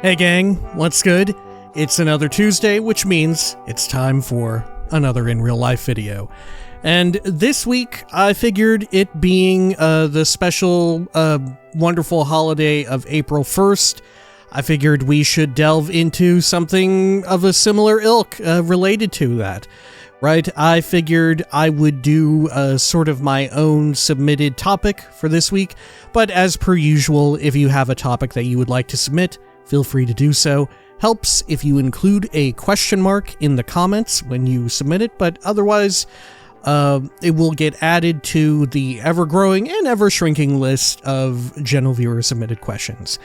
Hey gang, what's good? It's another Tuesday, which means it's time for another in real life video. And this week, I figured it being the special, wonderful holiday of April 1st, I figured we should delve into something of a similar ilk related to that. Right? I figured I would do sort of my own submitted topic for this week, but as per usual, if you have a topic that you would like to submit, feel free to do so. Helps if you include a question mark in the comments when you submit it, but otherwise, it will get added to the ever-growing and ever-shrinking list of general viewer submitted questions.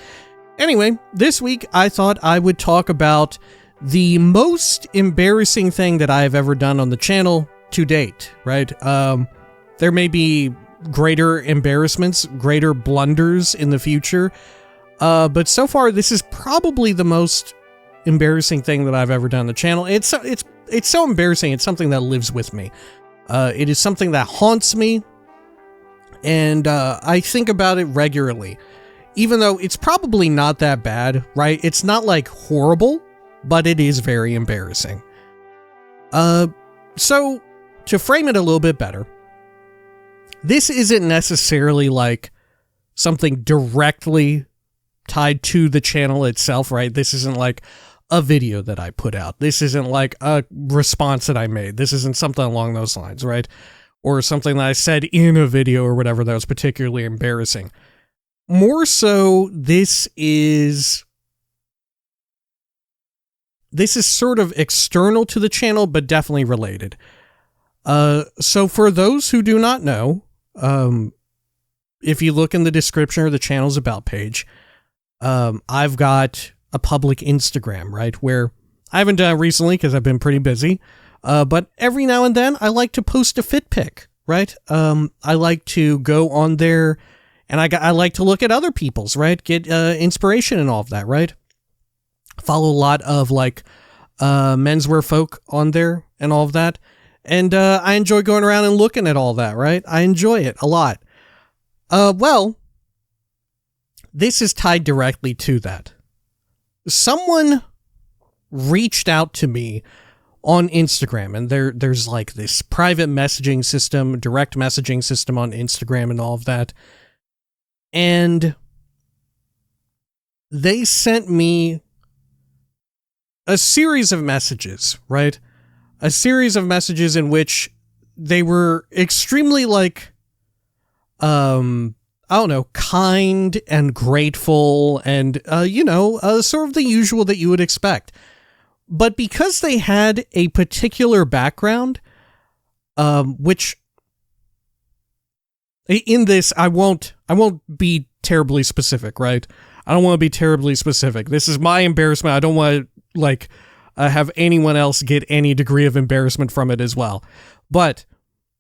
Anyway, this week I thought I would talk about the most embarrassing thing that I've ever done on the channel to date, right? There may be greater embarrassments, greater blunders in the future, but so far this is probably the most embarrassing thing that I've ever done on the channel. It's so embarrassing, it's something that lives with me. It is something that haunts me, and I think about it regularly. Even though it's probably not that bad, right? It's not like horrible, but it is very embarrassing. So, to frame it a little bit better, this isn't necessarily like something directly tied to the channel itself, right? This isn't like a video that I put out. This isn't like a response that I made. This isn't something along those lines, right? Or something that I said in a video or whatever that was particularly embarrassing. More so, this is sort of external to the channel, but definitely related. So for those who do not know, if you look in the description or the channel's about page, I've got a public Instagram, right? Where I haven't done it recently because I've been pretty busy. But every now and then I like to post a fit pic, right? I like to go on there and I like to look at other people's, right? Get inspiration and all of that, right? Follow a lot of like menswear folk on there and all of that. And I enjoy going around and looking at all that, right? I enjoy it a lot. Well, this is tied directly to that. Someone reached out to me on Instagram, and there's like this private messaging system, direct messaging system on Instagram and all of that. And they sent me a series of messages, right? A series of messages in which they were extremely like, I don't know, kind and grateful and, sort of the usual that you would expect. But because they had a particular background, which in this, I won't be terribly specific, right? I don't want to be terribly specific. This is my embarrassment. I don't want to, have anyone else get any degree of embarrassment from it as well. But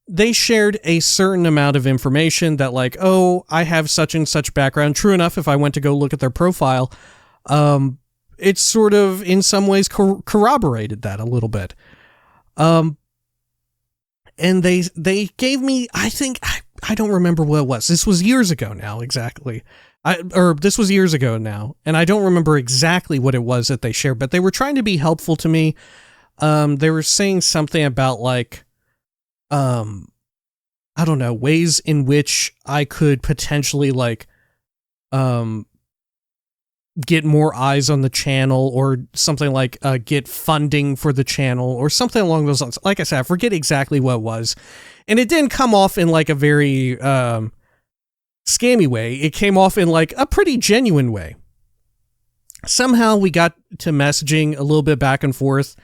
they shared a certain amount of information that like, oh, I have such and such background. True enough, if I went to go look at their profile, it's sort of in some ways corroborated that a little bit. And they gave me, I think, I don't remember what it was. This was years ago now, exactly. This was years ago now, and I don't remember exactly what it was that they shared, but they were trying to be helpful to me. They were saying something about like, I don't know, ways in which I could potentially like, get more eyes on the channel or something like, get funding for the channel or something along those lines. Like I said, I forget exactly what it was. And it didn't come off in like a very, scammy way. It came off in like a pretty genuine way. Somehow we got to messaging a little bit back and forth.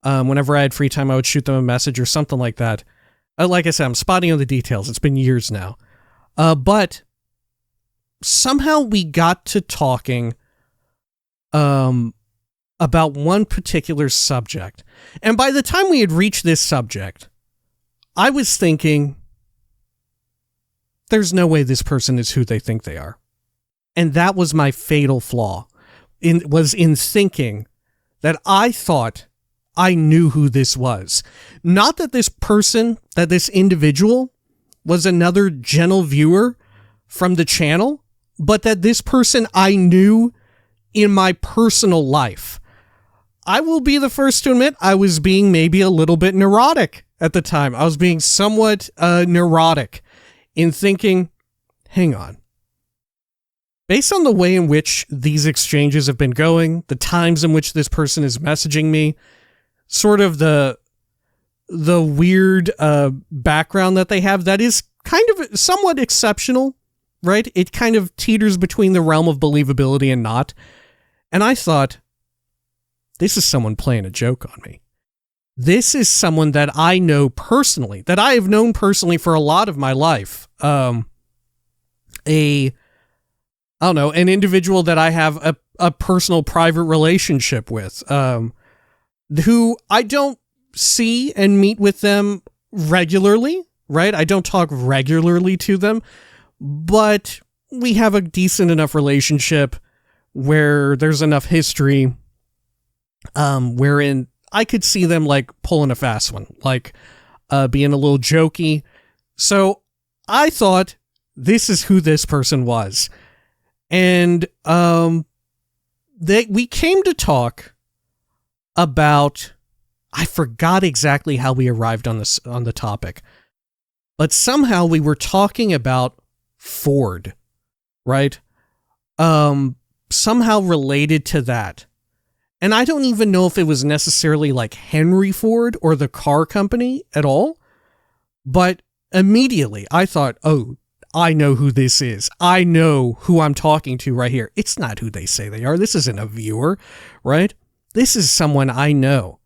Whenever I had free time, I would shoot them a message or something like that. Like I said, I'm spotting on the details. It's been years now. But somehow we got to talking about one particular subject. And by the time we had reached this subject, I was thinking, there's no way this person is who they think they are. And that was my fatal flaw, in thinking that I thought I knew who this was. Not that this person, that this individual was another gentle viewer from the channel, but that this person I knew in my personal life. I will be the first to admit I was being maybe a little bit neurotic at the time. I was being somewhat neurotic in thinking, hang on. Based on the way in which these exchanges have been going, the times in which this person is messaging me, sort of the weird background that they have that is kind of somewhat exceptional, right? It kind of teeters between the realm of believability and not. And I thought, this is someone playing a joke on me. This is someone that I know personally, that I have known personally for a lot of my life. An individual that I have a personal private relationship with, who I don't see and meet with them regularly, right? I don't talk regularly to them, but we have a decent enough relationship where there's enough history, wherein I could see them like pulling a fast one, like being a little jokey. So I thought this is who this person was. And we came to talk about, I forgot exactly how we arrived on the topic, but somehow we were talking about Ford, right? Somehow related to that. And I don't even know if it was necessarily like Henry Ford or the car company at all, but immediately I thought, oh, I know who this is. I know who I'm talking to right here. It's not who they say they are. This isn't a viewer, right? This is someone I know.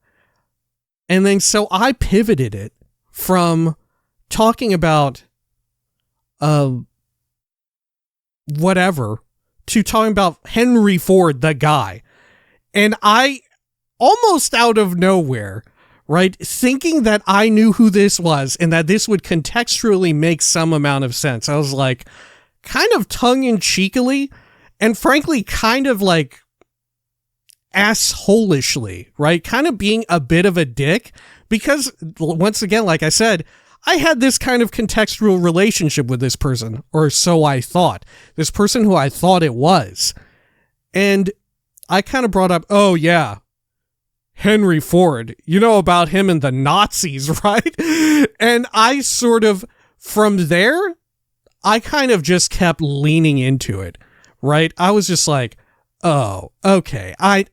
And then so I pivoted it from talking about whatever to talking about Henry Ford, the guy. And I, almost out of nowhere, right, thinking that I knew who this was and that this would contextually make some amount of sense, I was like, kind of tongue-in-cheekily, and frankly, kind of like assholishly, right, kind of being a bit of a dick, because, once again, like I said, I had this kind of contextual relationship with this person, or so I thought. This person who I thought it was. And I kind of brought up, oh yeah, Henry Ford, you know about him and the Nazis, right? And I sort of, from there, I kind of just kept leaning into it, right? I was just like, oh, okay. I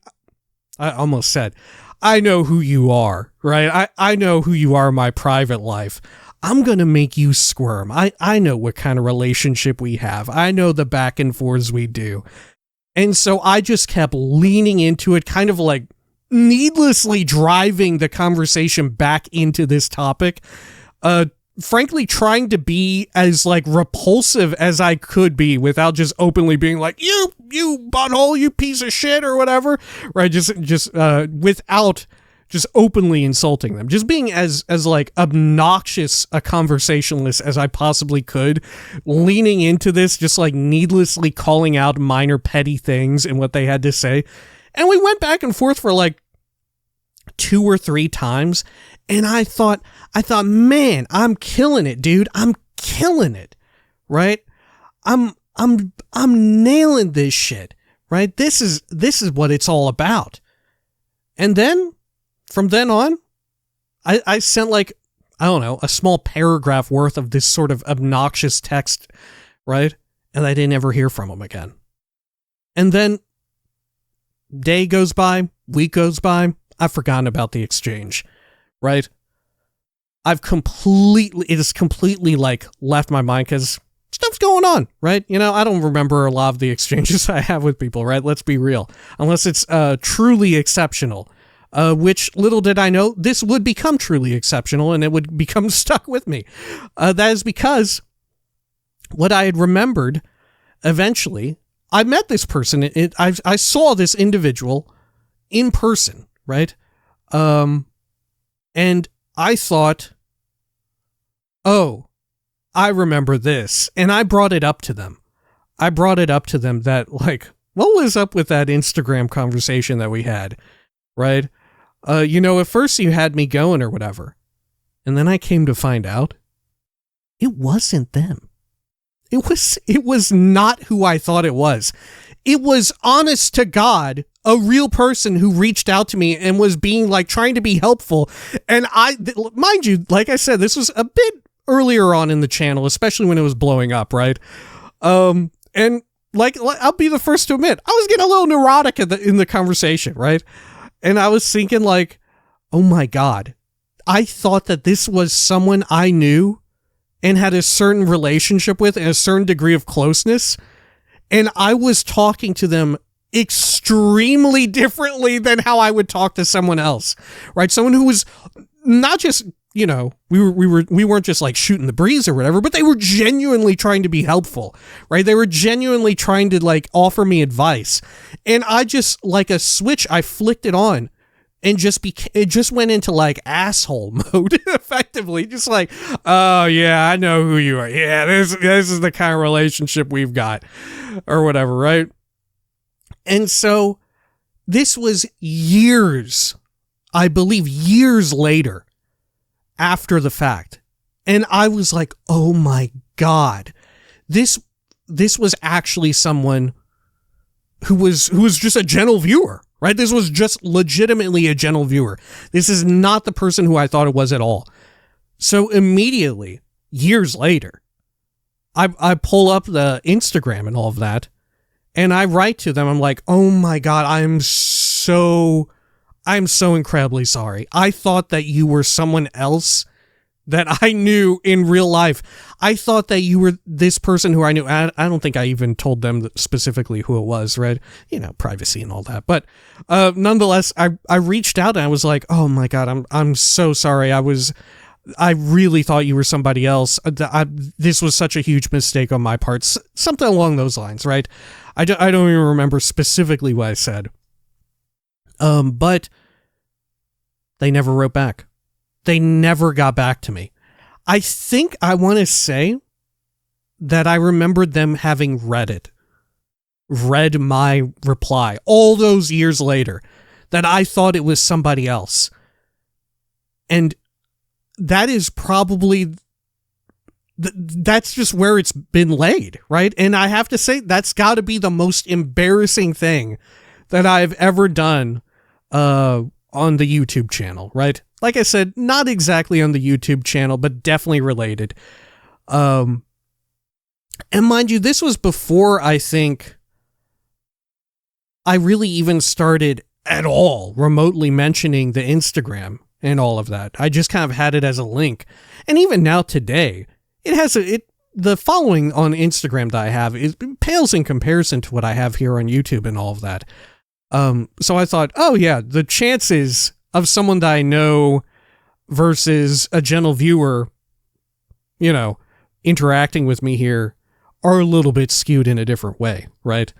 almost said, I know who you are, right? I know who you are in my private life. I'm going to make you squirm. I know what kind of relationship we have. I know the back and forths we do. And so I just kept leaning into it, kind of like needlessly driving the conversation back into this topic. Frankly, trying to be as like repulsive as I could be without just openly being like, you butthole, you piece of shit or whatever. Right. Just without just openly insulting them, just being as like obnoxious a conversationalist as I possibly could, leaning into this, just like needlessly calling out minor petty things and what they had to say. And we went back and forth for like 2 or 3 times. And I thought, man, I'm killing it, dude. I'm killing it. Right. I'm nailing this shit. Right. This is what it's all about. And then, from then on, I sent like, I don't know, a small paragraph worth of this sort of obnoxious text, right? And I didn't ever hear from him again. And then day goes by, week goes by, I've forgotten about the exchange, right? It has completely like left my mind because stuff's going on, right? You know, I don't remember a lot of the exchanges I have with people, right? Let's be real. Unless it's truly exceptional. Which, little did I know, this would become truly exceptional and it would become stuck with me. That is because what I had remembered, eventually, I met this person. I saw this individual in person, right? And I thought, oh, I remember this. And I brought it up to them. That, like, what was up with that Instagram conversation that we had, right? At first you had me going or whatever. And then I came to find out it wasn't them. It was not who I thought it was. It was honest to God, a real person who reached out to me and was being like trying to be helpful. And mind you, like I said, this was a bit earlier on in the channel, especially when it was blowing up, right? And like, I'll be the first to admit, I was getting a little neurotic in the conversation, right? And I was thinking like, oh my God, I thought that this was someone I knew and had a certain relationship with and a certain degree of closeness. And I was talking to them extremely differently than how I would talk to someone else, right? Someone who was not just, you know, we weren't just like shooting the breeze or whatever, but they were genuinely trying to be helpful, right? They were genuinely trying to like offer me advice. And I just, like a switch, I flicked it on and it just went into like asshole mode effectively. Just like, oh yeah, I know who you are. Yeah, this is the kind of relationship we've got or whatever, right? And so this was years, I believe years later after the fact. And I was like, oh my God, this was actually someone who was just a gentle viewer, right? This was just legitimately a gentle viewer. This is not the person who I thought it was at all. So immediately, years later, I pull up the Instagram and all of that, and I write to them. I'm like, oh my God, I'm so incredibly sorry. I thought that you were someone else that I knew in real life. I thought that you were this person who I knew. I don't think I even told them specifically who it was, right? You know, privacy and all that. But nonetheless, I reached out and I was like, oh my God, I'm so sorry. I really thought you were somebody else. This was such a huge mistake on my part. Something along those lines, right? I don't even remember specifically what I said. But they never wrote back. They never got back to me. I think I want to say that I remembered them having read my reply all those years later, that I thought it was somebody else. And that is probably, that's just where it's been laid, right? And I have to say, that's got to be the most embarrassing thing that I've ever done on the YouTube channel, right? Like I said, not exactly on the YouTube channel, but definitely related. And mind you, this was before I think I really even started at all remotely mentioning the Instagram and all of that. I just kind of had it as a link. And even now today, it has the following on Instagram that I have pales in comparison to what I have here on YouTube and all of that. So I thought, oh yeah, the chances of someone that I know versus a gentle viewer, you know, interacting with me here are a little bit skewed in a different way, right?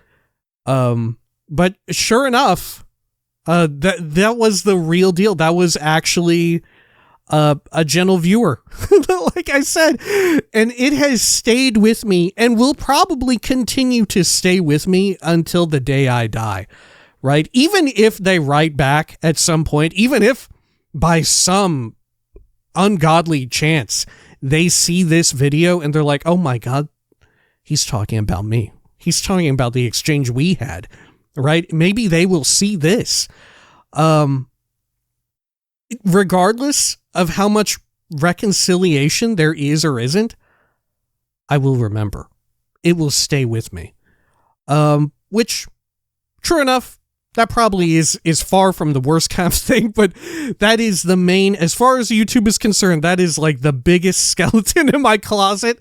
But sure enough, that was the real deal. That was actually a gentle viewer, like I said, and it has stayed with me and will probably continue to stay with me until the day I die. Right? Even if they write back at some point, even if by some ungodly chance they see this video and they're like, oh my God, he's talking about me. He's talking about the exchange we had, right? Maybe they will see this. Regardless of how much reconciliation there is or isn't, I will remember. It will stay with me. Which, true enough, that probably is far from the worst kind of thing, but that is the main, as far as YouTube is concerned, that is like the biggest skeleton in my closet,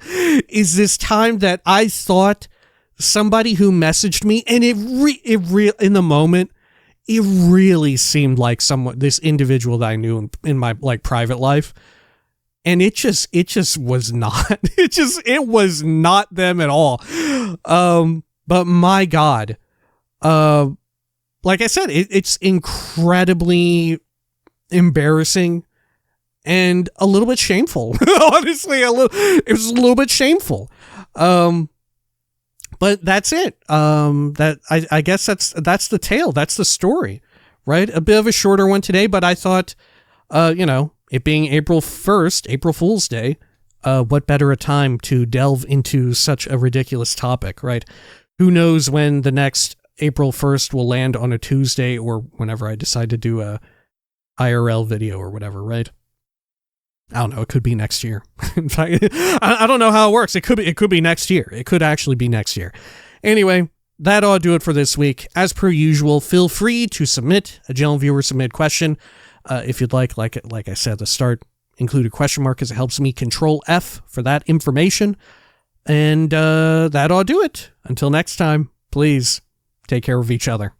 is this time that I thought somebody who messaged me, and in the moment, it really seemed like this individual that I knew in my like private life. And it just was not, it was not them at all. But my God, like I said, it's incredibly embarrassing and a little bit shameful. Honestly, it was a little bit shameful. But that's it. I guess that's the tale. That's the story, right? A bit of a shorter one today, but I thought, you know, it being April 1st, April Fool's Day, what better a time to delve into such a ridiculous topic, right? who knows when the next April 1st will land on a Tuesday or whenever I decide to do a IRL video or whatever, right? I don't know. It could be next year. In fact, I don't know how it works. It could be next year. It could actually be next year. Anyway, that ought to do it for this week. As per usual, feel free to submit a General Viewer Submit question. If you'd like I said at the start, include a question mark, because it helps me control F for that information. And that ought to do it. Until next time, please take care of each other.